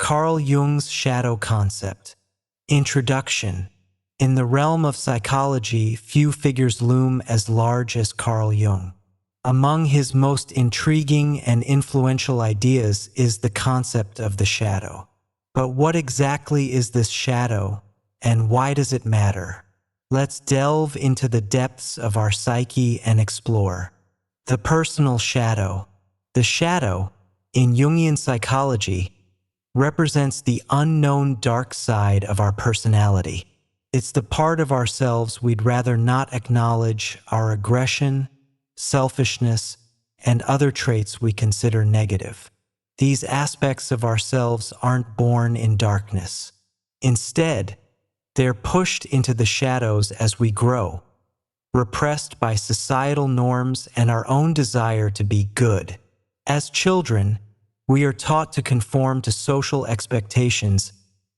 Carl Jung's shadow concept. Introduction. In the realm of psychology, few figures loom as large as Carl Jung. Among his most intriguing and influential ideas is the concept of the shadow. But what exactly is this shadow, and why does it matter? Let's delve into the depths of our psyche and explore. The personal shadow. The shadow, in Jungian psychology, represents the unknown dark side of our personality. It's the part of ourselves we'd rather not acknowledge, our aggression, selfishness, and other traits we consider negative. These aspects of ourselves aren't born in darkness. Instead, they're pushed into the shadows as we grow, repressed by societal norms and our own desire to be good. As children, we are taught to conform to social expectations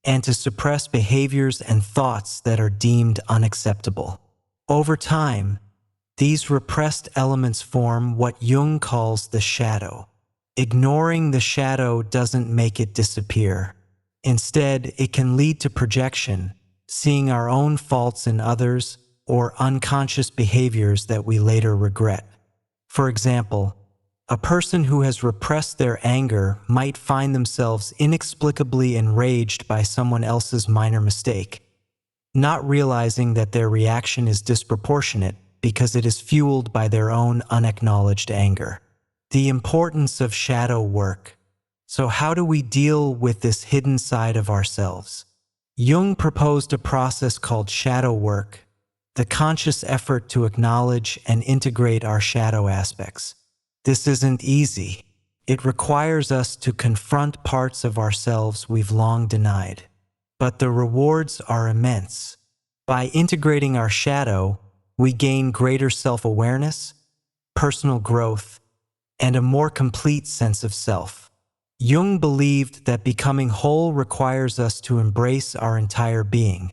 and to suppress behaviors and thoughts that are deemed unacceptable. Over time, these repressed elements form what Jung calls the shadow. Ignoring the shadow doesn't make it disappear. Instead, it can lead to projection, seeing our own faults in others or unconscious behaviors that we later regret. For example, a person who has repressed their anger might find themselves inexplicably enraged by someone else's minor mistake, not realizing that their reaction is disproportionate because it is fueled by their own unacknowledged anger. The importance of shadow work. So how do we deal with this hidden side of ourselves? Jung proposed a process called shadow work, the conscious effort to acknowledge and integrate our shadow aspects. This isn't easy. It requires us to confront parts of ourselves we've long denied. But the rewards are immense. By integrating our shadow, we gain greater self-awareness, personal growth, and a more complete sense of self. Jung believed that becoming whole requires us to embrace our entire being,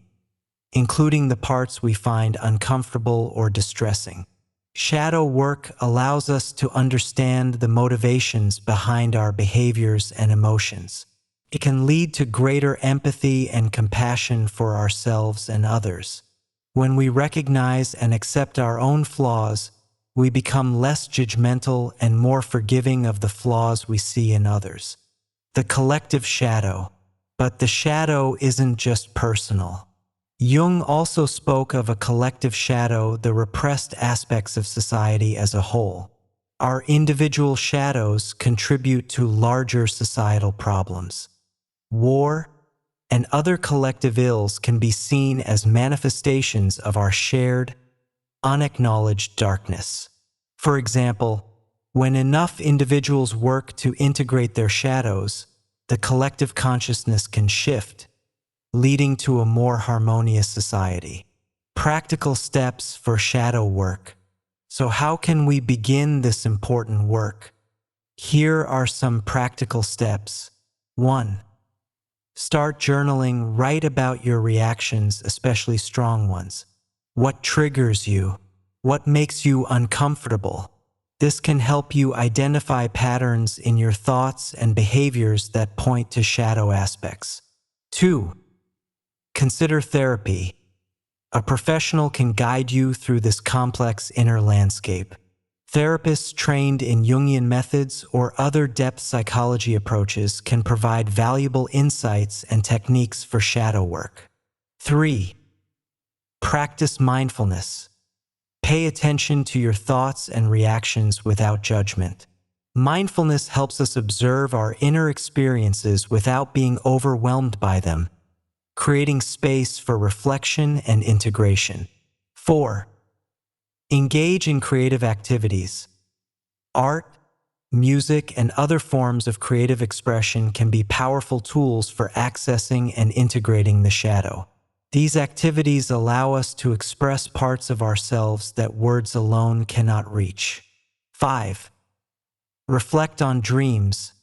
including the parts we find uncomfortable or distressing. Shadow work allows us to understand the motivations behind our behaviors and emotions. It can lead to greater empathy and compassion for ourselves and others. When we recognize and accept our own flaws, we become less judgmental and more forgiving of the flaws we see in others. The collective shadow. But the shadow isn't just personal. Jung also spoke of a collective shadow, the repressed aspects of society as a whole. Our individual shadows contribute to larger societal problems. War and other collective ills can be seen as manifestations of our shared, unacknowledged darkness. For example, when enough individuals work to integrate their shadows, the collective consciousness can shift, leading to a more harmonious society. Practical steps for shadow work. So how can we begin this important work? Here are some practical steps. 1. Start journaling. Write about your reactions, especially strong ones. What triggers you? What makes you uncomfortable? This can help you identify patterns in your thoughts and behaviors that point to shadow aspects. 2. Consider therapy. A professional can guide you through this complex inner landscape. Therapists trained in Jungian methods or other depth psychology approaches can provide valuable insights and techniques for shadow work. 3. Practice mindfulness. Pay attention to your thoughts and reactions without judgment. Mindfulness helps us observe our inner experiences without being overwhelmed by them, creating space for reflection and integration. 4. Engage in creative activities. Art, music, and other forms of creative expression can be powerful tools for accessing and integrating the shadow. These activities allow us to express parts of ourselves that words alone cannot reach. 5. Reflect on dreams.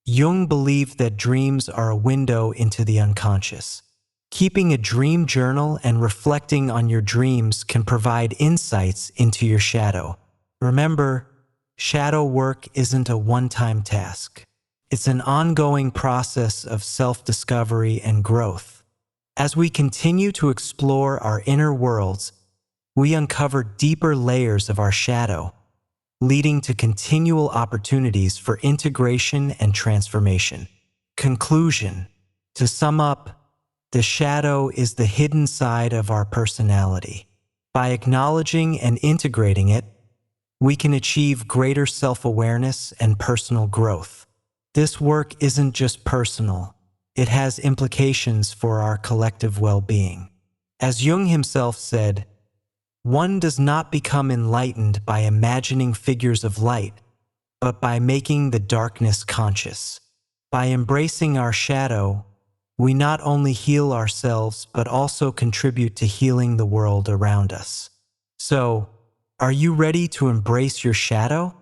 Jung believed that dreams are a window into the unconscious. Keeping a dream journal and reflecting on your dreams can provide insights into your shadow. Remember, shadow work isn't a one-time task. It's an ongoing process of self-discovery and growth. As we continue to explore our inner worlds, we uncover deeper layers of our shadow, leading to continual opportunities for integration and transformation. Conclusion. To sum up, the shadow is the hidden side of our personality. By acknowledging and integrating it, we can achieve greater self-awareness and personal growth. This work isn't just personal, it has implications for our collective well-being. As Jung himself said, one does not become enlightened by imagining figures of light, but by making the darkness conscious. By embracing our shadow, we not only heal ourselves but also contribute to healing the world around us. So, are you ready to embrace your shadow?